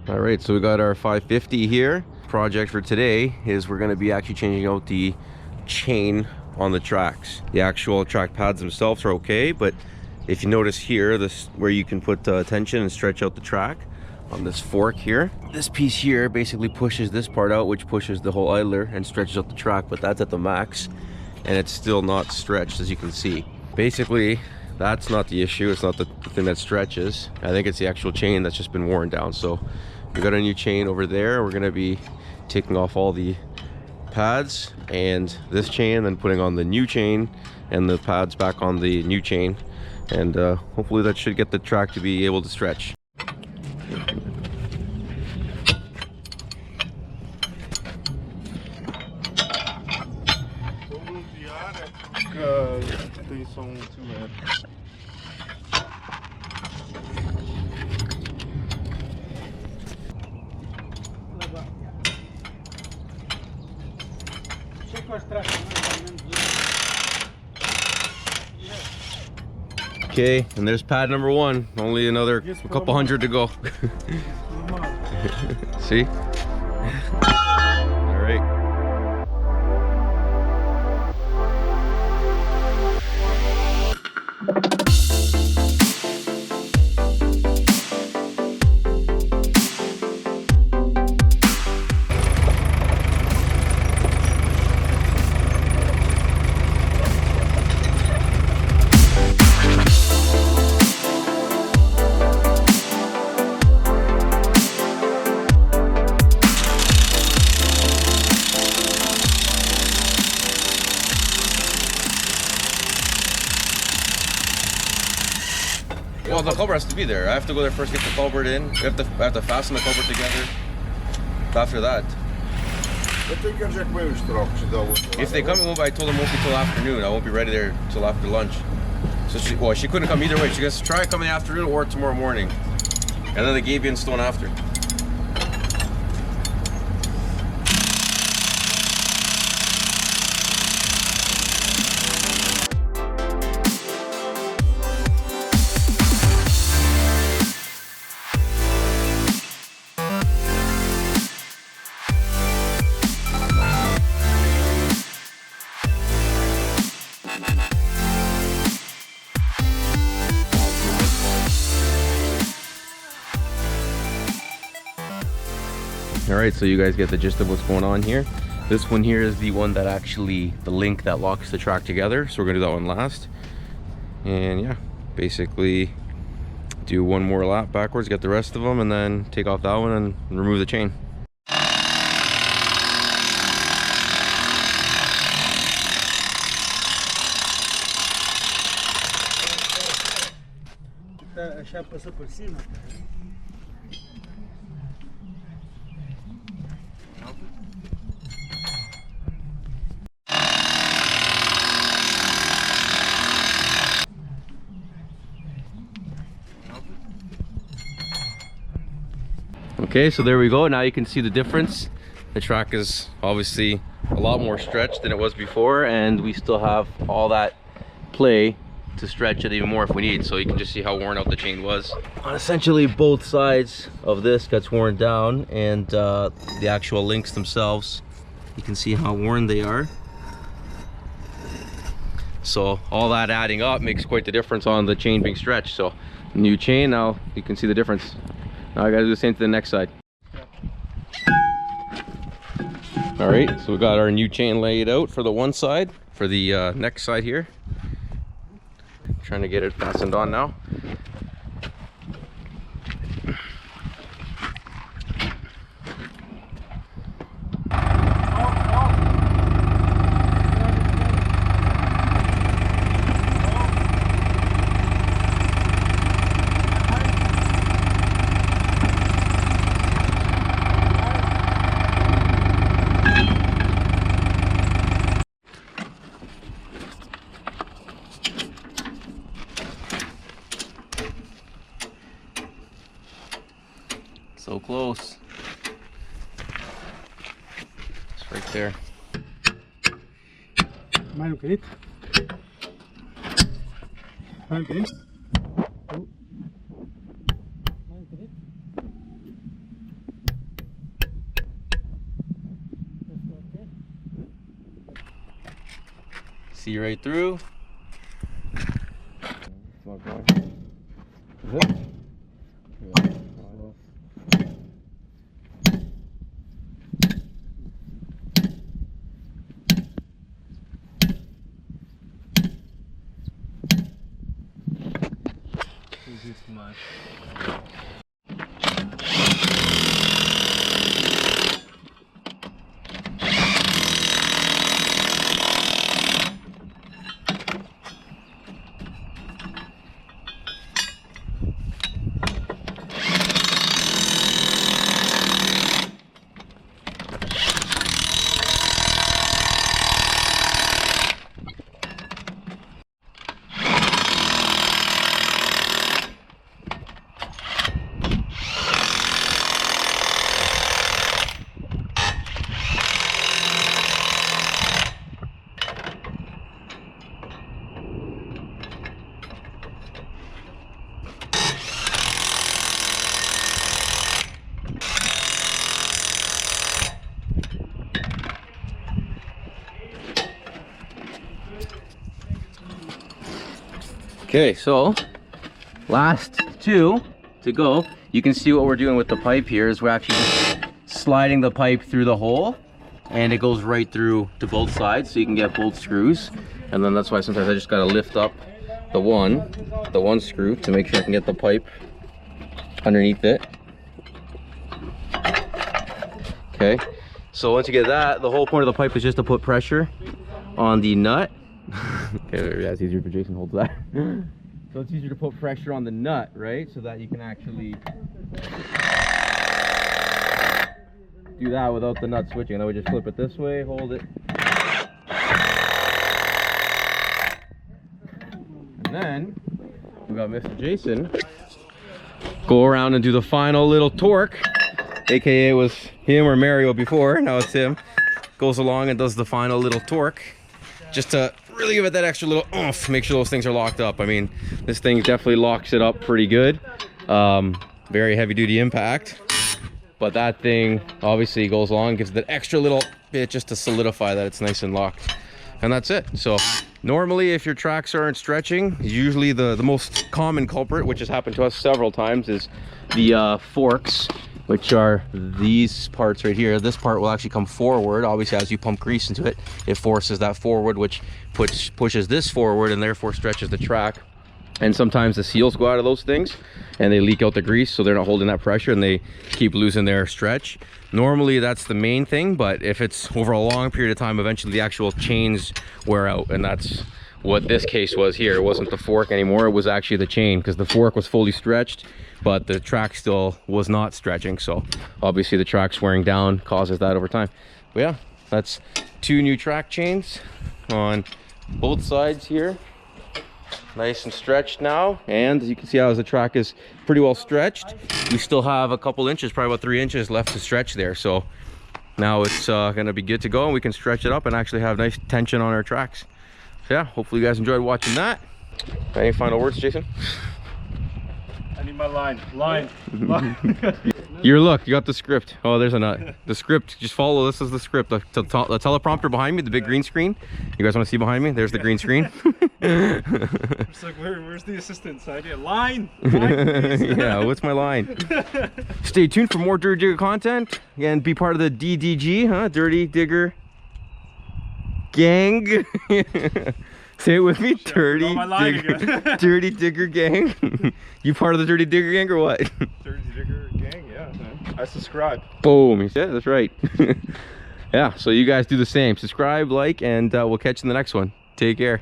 All right, so we got our 550 here. Project for today is we're going to be actually changing out the chain on the tracks. The actual track pads themselves are okay, but if you notice here, this where you can put tension and stretch out the track on this fork here. This piece here basically pushes this part out, which pushes the whole idler and stretches out the track, but that's at the max and it's still not stretched, as you can see. Basically, that's not the issue. It's not the thing that stretches. I think it's the actual chain that's just been worn down. So we got a new chain over there. We're gonna be taking off all the pads and this chain, then putting on the new chain and the pads back on the new chain, and hopefully that should get the track to be able to stretch. Okay, and there's pad number one. Only another couple hundred to go. See? All right. Well, the culvert has to be there. I have to go there first, get the culvert in. I have to fasten the culvert together. After that. If they come, I told them won't be till afternoon. I won't be ready there till after lunch. So she couldn't come either way. She goes, try coming in the afternoon or tomorrow morning. And then they gave you in stone after. All right, so you guys get the gist of what's going on here. This one here is the one that actually, the link that locks the track together. So we're gonna do that one last. And yeah, basically do one more lap backwards, get the rest of them, and then take off that one and remove the chain. Okay, so there we go. Now you can see the difference. The track is obviously a lot more stretched than it was before, and we still have all that play to stretch it even more if we need. So you can just see how worn out the chain was. On essentially both sides of this gets worn down, and the actual links themselves, you can see how worn they are. So all that adding up makes quite the difference on the chain being stretched. So new chain, now you can see the difference. Now I gotta do the same to the next side. All right, so we got our new chain laid out for the one side. For the next side here, trying to get it fastened on now. So close. It's right there. Mine okay? Mine okay? See right through. It's not going. Is it? Yeah. Too much. Okay, so last two to go. You can see what we're doing with the pipe here is we're actually just sliding the pipe through the hole, and it goes right through to both sides, so you can get both screws. And then that's why sometimes I just gotta lift up the one screw to make sure I can get the pipe underneath it. Okay, so once you get that, the whole point of the pipe is just to put pressure on the nut. Okay, yeah, it's easier for Jason holds that. So it's easier to put pressure on the nut, right? So that you can actually do that without the nut switching. Then we just flip it this way, hold it. And then we got Mr. Jason go around and do the final little torque. AKA it was him or Mario before, now it's him. Goes along and does the final little torque. Just to really give it that extra little oomph, make sure those things are locked up. I mean, this thing definitely locks it up pretty good. Very heavy duty impact, but that thing obviously goes along, gives it that extra little bit just to solidify that it's nice and locked. And that's it. So normally if your tracks aren't stretching, usually the most common culprit, which has happened to us several times, is the forks, which are these parts right here. This part will actually come forward. Obviously, as you pump grease into it, it forces that forward, which pushes this forward and therefore stretches the track. And sometimes the seals go out of those things and they leak out the grease, so they're not holding that pressure and they keep losing their stretch. Normally that's the main thing, but if it's over a long period of time, eventually the actual chains wear out, and that's what this case was here. It wasn't the fork anymore, it was actually the chain, because the fork was fully stretched but the track still was not stretching. So obviously the track's wearing down causes that over time. But yeah, that's two new track chains on both sides here, nice and stretched now. And as you can see, as the track is pretty well stretched, we still have a couple inches, probably about 3 inches left to stretch there. So now it's gonna be good to go, and we can stretch it up and actually have nice tension on our tracks. So yeah, hopefully you guys enjoyed watching that. Any final words, Jason? I need my line. Line. Your look, you got the script. Oh, there's a nut. The script, just follow. This is the script. The teleprompter behind me, the big green screen. You guys want to see behind me? There's the green screen. It's like, where's the assistant's idea? Line. Line. Yeah, what's my line? Stay tuned for more Dirty Digger content and be part of the DDG, huh? Dirty Digger Gang. Say it with me, Dirty Digger, Dirty Digger Gang. You part of the Dirty Digger Gang or what? Dirty Digger Gang, yeah. I subscribe. Boom, yeah, that's right. Yeah, so you guys do the same. Subscribe, like, and we'll catch you in the next one. Take care.